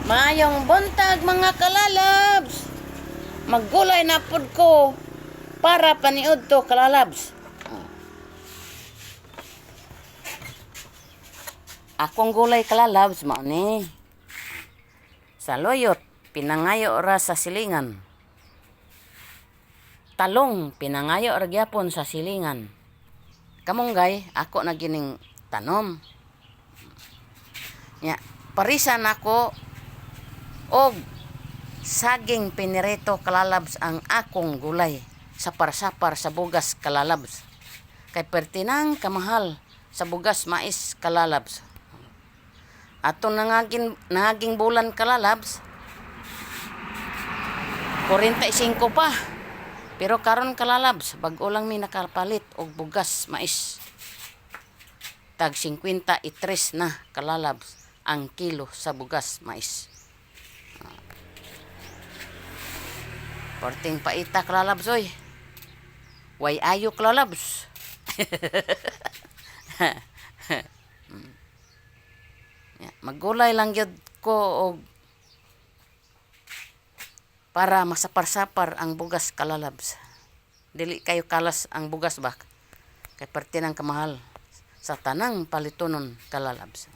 Mayong buntag mga kalalabs. Maggulay na pud ko para paniud to kalalabs. Akong gulay kalalabs mao ni. Sa loyot pinangayo ra sa silingan. Talong pinangayo ra gyapon sa silingan. Kamunggay ako na gining tanom. Nya parisan ako og saging pinirito kalalabs ang akong gulay sa parsapar sa bugas kalalabs. Kay pertinang kamahal sa bugas mais kalalabs. Ato nangaging bulan kalalabs 45 pa. Pero karon kalalabs bag-o lang mi nakapalit og bugas mais. Tag 53 na kalalabs ang kilo sa bugas mais. Porting paita kalalabs oy. Way ayo kalalabs. Maggulay lang gyud ko og para masapar-sapar ang bugas kalalabs. Dili kayo kalas ang bugas ba? Kay parte ng kamahal sa tanang palitonon kalalabs.